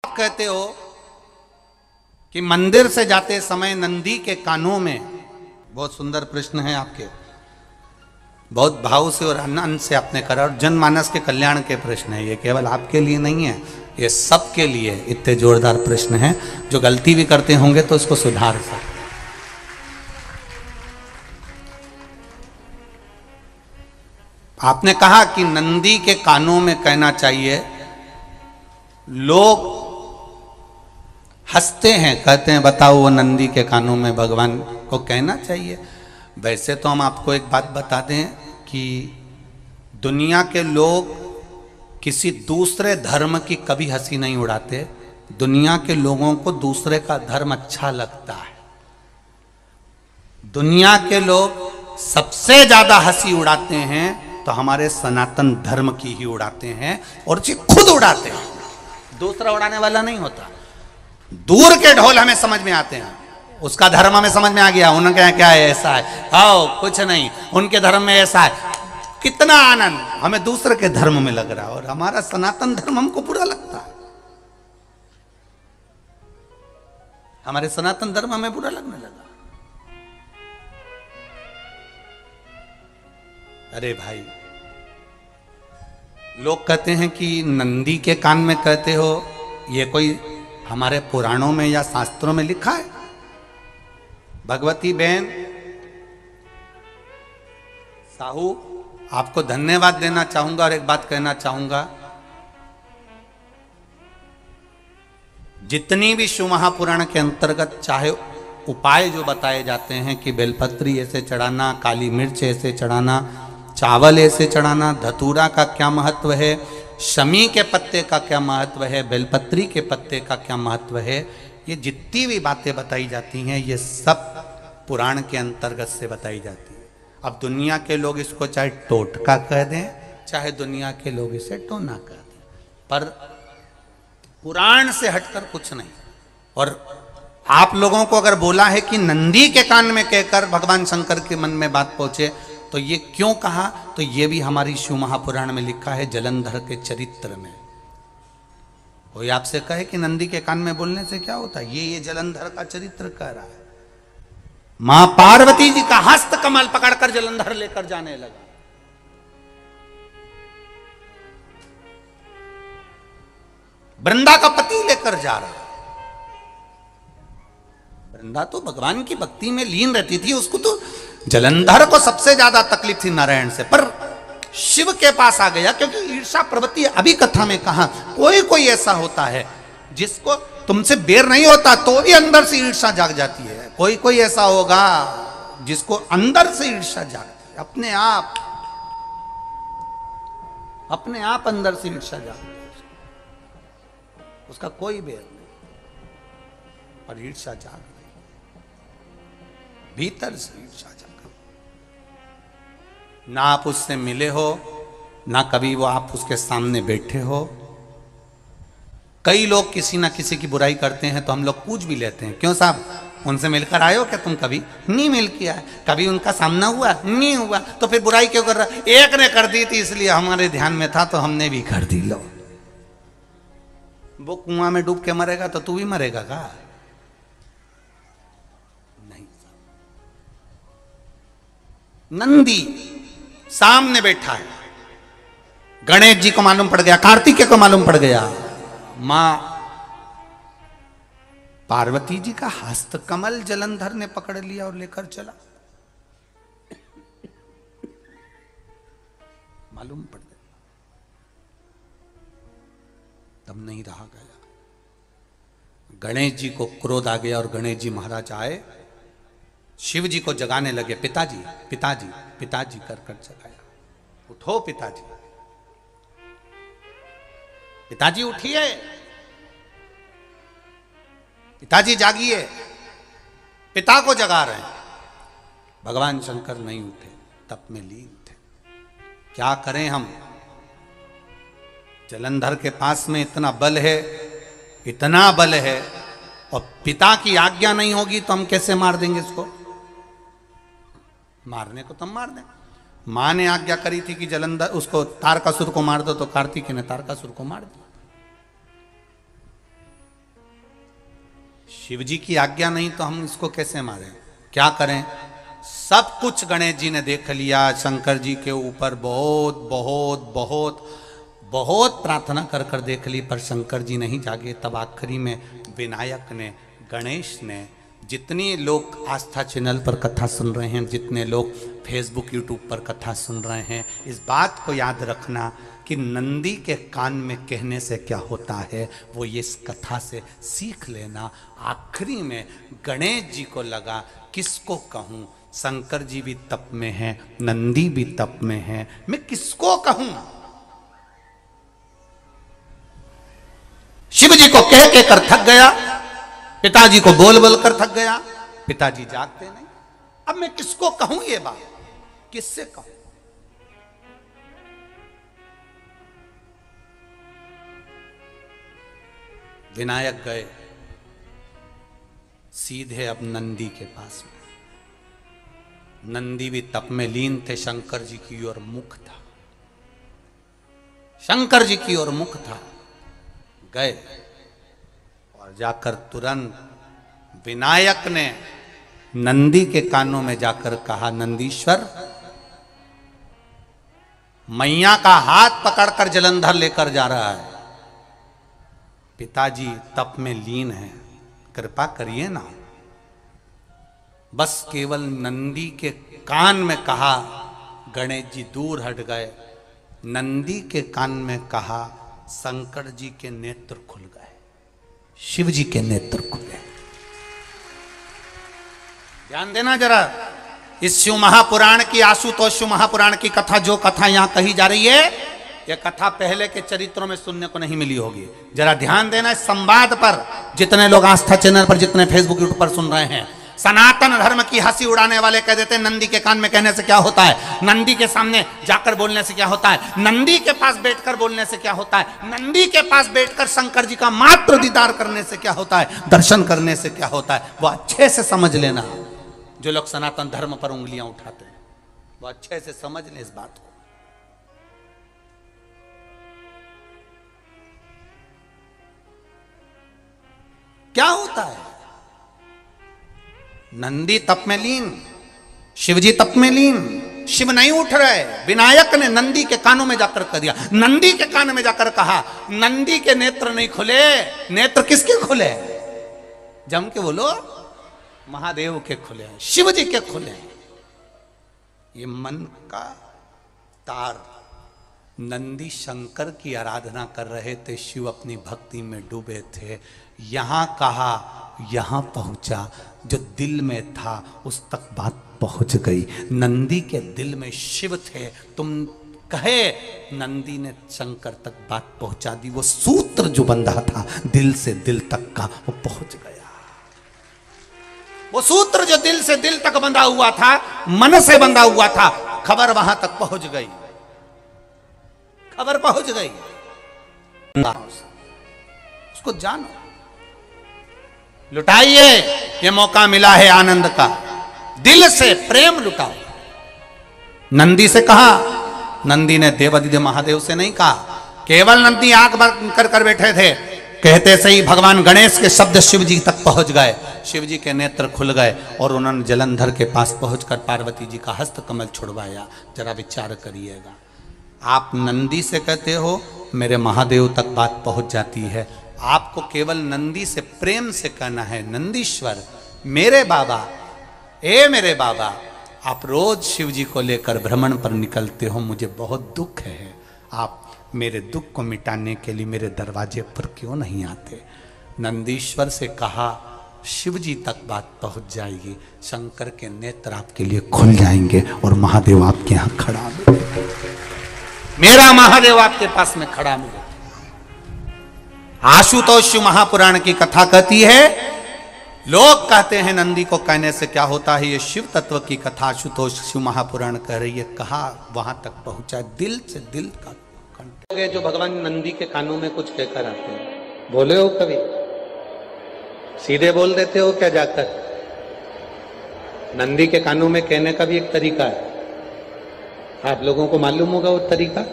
आप कहते हो कि मंदिर से जाते समय नंदी के कानों में, बहुत सुंदर प्रश्न है आपके, बहुत भाव से और आनंद से आपने करा, और जनमानस के कल्याण के प्रश्न है ये, केवल आपके लिए नहीं है, ये सबके लिए इतने जोरदार प्रश्न हैं। जो गलती भी करते होंगे तो इसको सुधार सकते। आपने कहा कि नंदी के कानों में कहना चाहिए, लोग हंसते हैं, कहते हैं बताओ वो नंदी के कानों में भगवान को कहना चाहिए। वैसे तो हम आपको एक बात बता दें कि दुनिया के लोग किसी दूसरे धर्म की कभी हंसी नहीं उड़ाते। दुनिया के लोगों को दूसरे का धर्म अच्छा लगता है। दुनिया के लोग सबसे ज्यादा हंसी उड़ाते हैं तो हमारे सनातन धर्म की ही उड़ाते हैं, और जी खुद उड़ाते हैं, दूसरा उड़ाने वाला नहीं होता। दूर के ढोल हमें समझ में आते हैं, उसका धर्म हमें समझ में आ गया, उनके यहाँ क्या है, ऐसा है, आओ कुछ नहीं, उनके धर्म में ऐसा है, कितना आनंद हमें दूसरे के धर्म में लग रहा है, और हमारा सनातन धर्म हमको बुरा लगता है। हमारे सनातन धर्म हमें बुरा लगने लगा। अरे भाई, लोग कहते हैं कि नंदी के कान में कहते हो, ये कोई हमारे पुराणों में या शास्त्रों में लिखा है? भगवती बहन साहू, आपको धन्यवाद देना चाहूंगा और एक बात कहना चाहूंगा, जितनी भी शिव महापुराण के अंतर्गत चाहे उपाय जो बताए जाते हैं कि बेलपत्री ऐसे चढ़ाना, काली मिर्च ऐसे चढ़ाना, चावल ऐसे चढ़ाना, धतूरा का क्या महत्व है, शमी के पत्ते का क्या महत्व है, बेलपत्री के पत्ते का क्या महत्व है, ये जितनी भी बातें बताई जाती हैं ये सब पुराण के अंतर्गत से बताई जाती है। अब दुनिया के लोग इसको चाहे टोटका कह दें, चाहे दुनिया के लोग इसे टोना कह दें, पर पुराण से हटकर कुछ नहीं। और आप लोगों को अगर बोला है कि नंदी के कान में कहकर भगवान शंकर के मन में बात पहुंचे, तो ये क्यों कहा, तो ये भी हमारी शिव महापुराण में लिखा है, जलंधर के चरित्र में। कोई आपसे कहे कि नंदी के कान में बोलने से क्या होता है, ये जलंधर का चरित्र कह रहा है। मां पार्वती जी का हस्त कमल पकड़कर जलंधर लेकर जाने लगा। वृंदा का पति लेकर जा रहा। वृंदा तो भगवान की भक्ति में लीन रहती थी, उसको तो जलंधर को सबसे ज्यादा तकलीफ थी नारायण से, पर शिव के पास आ गया, क्योंकि ईर्षा प्रवृत्ति, अभी कथा में कहा, कोई कोई ऐसा होता है जिसको तुमसे बेर नहीं होता तो भी अंदर से ईर्षा जाग जाती है। कोई कोई ऐसा होगा जिसको अंदर से ईर्षा जागती है, अपने आप अंदर से ईर्षा जागती है, उसका कोई बेर नहीं, पर ईर्षा जाग रही, भीतर से ईर्षा जाग। ना आप उससे मिले हो, ना कभी वो आप उसके सामने बैठे हो। कई लोग किसी ना किसी की बुराई करते हैं तो हम लोग पूछ भी लेते हैं, क्यों साहब उनसे मिलकर आए हो क्या तुम? कभी नहीं मिल किया है, कभी उनका सामना हुआ नहीं हुआ, तो फिर बुराई क्यों कर रहा? एक ने कर दी थी इसलिए हमारे ध्यान में था तो हमने भी कर दी। लो, वो कुआं में डूब के मरेगा तो तू भी मरेगा का? नहीं। नंदी सामने बैठा है, गणेश जी को मालूम पड़ गया, कार्तिकेय को मालूम पड़ गया, मां पार्वती जी का हस्त कमल जलंधर ने पकड़ लिया और लेकर चला। मालूम पड़ गया, तब नहीं रहा गया। गणेश जी को क्रोध आ गया और गणेश जी महाराज आए, शिव जी को जगाने लगे, पिताजी पिताजी पिताजी कर कर जगाया, उठो पिताजी, पिताजी उठिए, पिताजी जागिए, पिता को जगा रहे हैं। भगवान शंकर नहीं उठे, तप में लीन थे। क्या करें हम? जलंधर के पास में इतना बल है, इतना बल है, और पिता की आज्ञा नहीं होगी तो हम कैसे मार देंगे इसको? मारने को तो हम मार दें। मां ने आज्ञा करी थी कि जलंधर उसको तारकासुर को मार दो, तो कार्तिकेय ने तारकासुर को मार दिया। शिव जी की आज्ञा नहीं तो हम इसको कैसे मारें? क्या करें? सब कुछ गणेश जी ने देख लिया, शंकर जी के ऊपर बहुत बहुत बहुत बहुत प्रार्थना कर कर देख ली, पर शंकर जी नहीं जागे। तब आखिरी में विनायक ने, गणेश ने, जितने लोग आस्था चैनल पर कथा सुन रहे हैं, जितने लोग फेसबुक यूट्यूब पर कथा सुन रहे हैं, इस बात को याद रखना कि नंदी के कान में कहने से क्या होता है वो ये इस कथा से सीख लेना। आखिरी में गणेश जी को लगा किसको कहूँ, शंकर जी भी तप में हैं, नंदी भी तप में हैं, मैं किसको कहूँ? शिव जी को कह के कर थक गया, पिताजी को बोल बोल कर थक गया, पिताजी जागते नहीं। अब मैं किसको कहूं ये बात, किससे कहूं? विनायक गए सीधे अब नंदी के पास में। नंदी भी तप में लीन थे, शंकर जी की ओर मुख था, शंकर जी की ओर मुख था। गए और जाकर तुरंत विनायक ने नंदी के कानों में जाकर कहा, नंदीश्वर, मैया का हाथ पकड़कर जलंधर लेकर जा रहा है, पिताजी तप में लीन हैं, कृपा करिए ना। बस केवल नंदी के कान में कहा, गणेश जी दूर हट गए। नंदी के कान में कहा, शंकर जी के नेत्र खुल गए, शिव जी के नेत्र खुले। ध्यान देना जरा, इस शिव महापुराण की, आशुतोष शिव महापुराण की कथा, जो कथा यहां कही जा रही है, यह कथा पहले के चरित्रों में सुनने को नहीं मिली होगी। जरा ध्यान देना इस संवाद पर, जितने लोग आस्था चैनल पर, जितने फेसबुक यूट्यूब पर सुन रहे हैं। सनातन धर्म की हंसी उड़ाने वाले कह देते हैं नंदी के कान में कहने से क्या होता है, नंदी के सामने जाकर बोलने से क्या होता है, नंदी के पास बैठकर बोलने से क्या होता है, नंदी के पास बैठकर शंकर जी का मात्र दीदार करने से क्या होता है, दर्शन करने से क्या होता है। वो अच्छे से समझ लेना, जो लोग सनातन धर्म पर उंगलियां उठाते हैं वो अच्छे से समझ लें इस बात को। क्या होता है, नंदी तप में लीन, शिवजी तप में लीन, शिव नहीं उठ रहे। विनायक ने नंदी के कानों में जाकर कह दिया, नंदी के कान में जाकर कहा, नंदी के नेत्र नहीं खुले। नेत्र किसके खुले? जम के बोलो, महादेव के खुले हैं, शिव जी के खुले हैं। ये मन का तार, नंदी शंकर की आराधना कर रहे थे, शिव अपनी भक्ति में डूबे थे। यहां कहा, यहां पहुंचा, जो दिल में था उस तक बात पहुंच गई। नंदी के दिल में शिव थे, तुम कहे, नंदी ने शंकर तक बात पहुंचा दी। वो सूत्र जो बंधा था दिल से दिल तक का, वो पहुंच गया। वो सूत्र जो दिल से दिल तक बंधा हुआ था, मन से बंधा हुआ था, खबर वहां तक पहुंच गई, खबर पहुंच गई। उसको जानो, लुटाइए, ये मौका मिला है आनंद का, दिल से प्रेम लुटाओ। नंदी से कहा, नंदी ने देवादिदेव महादेव से नहीं कहा। केवल नंदी आंख बंद कर कर बैठे थे, कहते से ही भगवान गणेश के शब्द शिव जी तक पहुंच गए। शिव जी के नेत्र खुल गए और उन्होंने जलंधर के पास पहुंचकर पार्वती जी का हस्त कमल छुड़वाया। जरा विचार करिएगा, आप नंदी से कहते हो मेरे महादेव तक बात पहुंच जाती है, आपको केवल नंदी से प्रेम से कहना है, नंदीश्वर मेरे बाबा, ए मेरे बाबा, आप रोज शिव जी को लेकर भ्रमण पर निकलते हो, मुझे बहुत दुख है, आप मेरे दुख को मिटाने के लिए मेरे दरवाजे पर क्यों नहीं आते? नंदीश्वर से कहा, शिव जी तक बात पहुंच जाएगी, शंकर के नेत्र आपके लिए खुल जाएंगे और महादेव आपके यहां खड़ा मिलेगा, मेरा महादेव आपके पास में खड़ा मिलेगा। आशुतोष महापुराण की कथा कहती है, लोग कहते हैं नंदी को कहने से क्या होता है, ये शिव तत्व की कथा आशुतोष शिव महापुराण कह रही है। कहा वहां तक पहुंचा, दिल से दिल का कंठ। जो भगवान नंदी के कानों में कुछ कहकर आते हैं, बोले हो कभी? सीधे बोल देते हो क्या जाकर? नंदी के कानों में कहने का भी एक तरीका है, आप लोगों को मालूम होगा वो तरीका,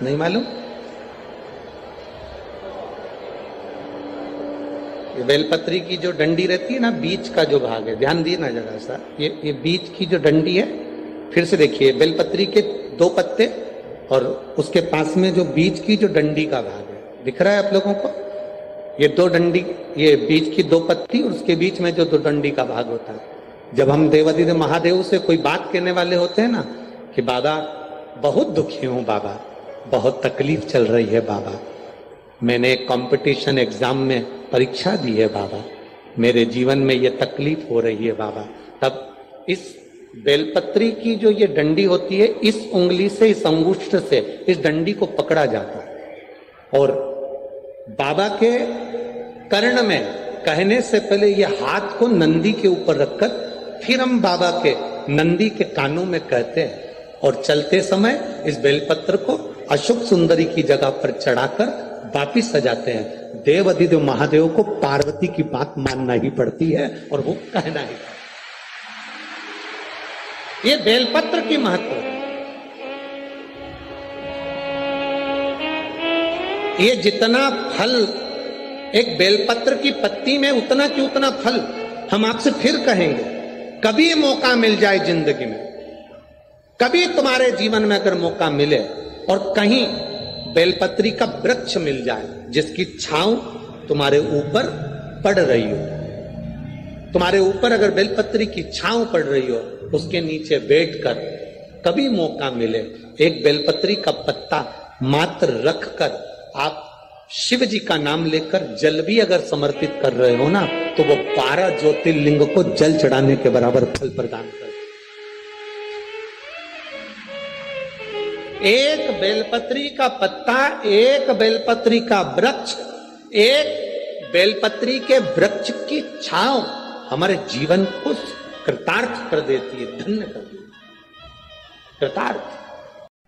नहीं मालूम? बेलपत्री की जो डंडी रहती है ना, बीच का जो भाग है, ध्यान दिए ना जरा सा, ये बीच की जो डंडी है, फिर से देखिए, बेलपत्री के 2 पत्ते और उसके पास में जो बीच की जो डंडी का भाग है, दिख रहा है आप लोगों को? ये 2 डंडी, ये बीच की 2 पत्ती और उसके बीच में जो 2 डंडी का भाग होता है। जब हम देवादिदेव महादेव से कोई बात कहने वाले होते हैं ना कि बाबा बहुत दुखी हूं, बाबा बहुत तकलीफ चल रही है, बाबा मैंने एक कंपटीशन एग्जाम में परीक्षा दी है, बाबा मेरे जीवन में ये तकलीफ हो रही है, बाबा, तब इस बेलपत्री की जो ये डंडी होती है, इस उंगली से, इस अंगुष्ठ से इस डंडी को पकड़ा जाता है और बाबा के कर्ण में कहने से पहले ये हाथ को नंदी के ऊपर रखकर फिर हम बाबा के नंदी के कानों में कहते हैं और चलते समय इस बेलपत्र को अशोक सुंदरी की जगह पर चढ़ाकर वापिस सजाते हैं। देव अधिदेव महादेव को पार्वती की बात मानना ही पड़ती है और वो कहना ही। ये बेलपत्र की महत्व है। ये जितना फल एक बेलपत्र की पत्ती में, उतना की उतना फल। हम आपसे फिर कहेंगे, कभी मौका मिल जाए जिंदगी में, कभी तुम्हारे जीवन में अगर मौका मिले और कहीं बेलपत्री का वृक्ष मिल जाए जिसकी छांव तुम्हारे ऊपर पड़ रही हो, तुम्हारे ऊपर अगर बेलपत्री की छांव पड़ रही हो, उसके नीचे बैठकर कभी मौका मिले, एक बेलपत्री का पत्ता मात्र रखकर आप शिव जी का नाम लेकर जल भी अगर समर्पित कर रहे हो ना, तो वो 12 ज्योतिर्लिंग को जल चढ़ाने के बराबर फल प्रदान कर। एक बेलपत्री का पत्ता, एक बेलपत्री का वृक्ष, एक बेलपत्री के वृक्ष की छांव हमारे जीवन को कृतार्थ कर देती है, धन्य कर देती है, कृतार्थ।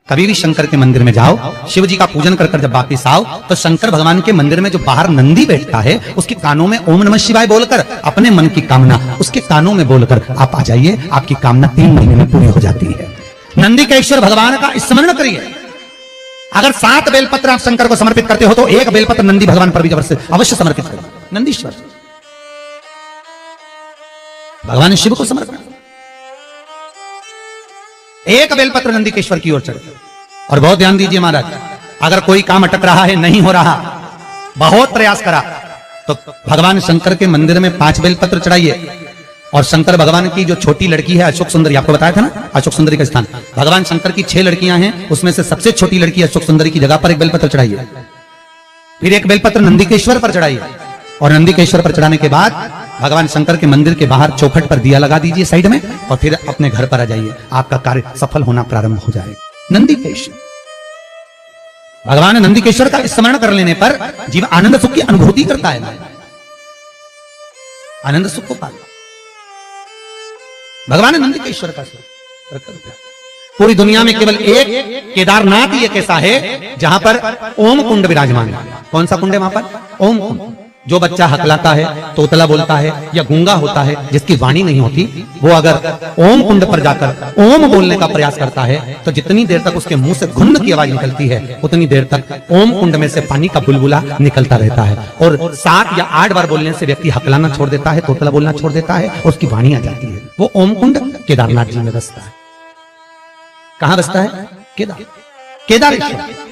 कभी भी शंकर के मंदिर में जाओ, शिव जी का पूजन कर कर जब वापिस आओ, तो शंकर भगवान के मंदिर में जो बाहर नंदी बैठता है, उसके कानों में ओम नमः शिवाय बोलकर अपने मन की कामना उसके कानों में बोलकर आप आ जाइए, आपकी कामना 3 महीने में पूरी हो जाती है। नंदी के ईश्वर भगवान का स्मरण करिए। अगर 7 बेलपत्र आप शंकर को समर्पित करते हो तो 1 बेलपत्र नंदी भगवान पर भी अवश्य समर्पित करें। नंदीश्वर भगवान शिव को समर्पित, 1 बेलपत्र नंदी के ईश्वर की ओर चढ़े। और बहुत ध्यान दीजिए महाराज, अगर कोई काम अटक रहा है, नहीं हो रहा, बहुत प्रयास करा, तो भगवान शंकर के मंदिर में 5 बेलपत्र चढ़ाइए। और शंकर भगवान की जो छोटी लड़की है अशोक सुंदरी, आपको बताया था ना अशोक सुंदरी का स्थान, भगवान शंकर की 6 लड़कियां हैं, उसमें से सबसे छोटी लड़की अशोक सुंदरी की जगह पर 1 बेलपत्र चढ़ाइए। फिर 1 बेलपत्र नंदीकेश्वर पर चढ़ाइए और नंदीकेश्वर पर चढ़ाने के बाद भगवान शंकर के मंदिर के बाहर चौखट पर दिया लगा दीजिए साइड में, और फिर अपने घर पर आ जाइए, आपका कार्य सफल होना प्रारंभ हो जाएगा। नंदीकेश्वर भगवान नंदीकेश्वर का स्मरण कर लेने पर जीव आनंद सुख की अनुभूति करता है, आनंद सुख को पाता। भगवान नंदीकेश्वर का स्वरूप पूरी दुनिया में केवल एक केदारनाथ ही एक ऐसा है जहां पर ओम कुंड विराजमान है। कौन सा कुंड है वहां पर? ओम कुंड। जो बच्चा हकलाता है, तोतला बोलता है या गूंगा होता है, जिसकी वाणी नहीं होती, वो अगर ओम कुंड पर जाकर ओम बोलने का प्रयास करता है तो जितनी देर तक उसके मुंह से घुन्न की आवाज निकलती है, उतनी देर तक ओम कुंड में से पानी का बुलबुला निकलता रहता है। और 7 या 8 बार बोलने से व्यक्ति हकलाना छोड़ देता है, तोतला बोलना छोड़ देता है और उसकी वाणी आ जाती है। वो ओम कुंड केदारनाथ जी में बसता है। कहां बसता है? केदारेश्वर।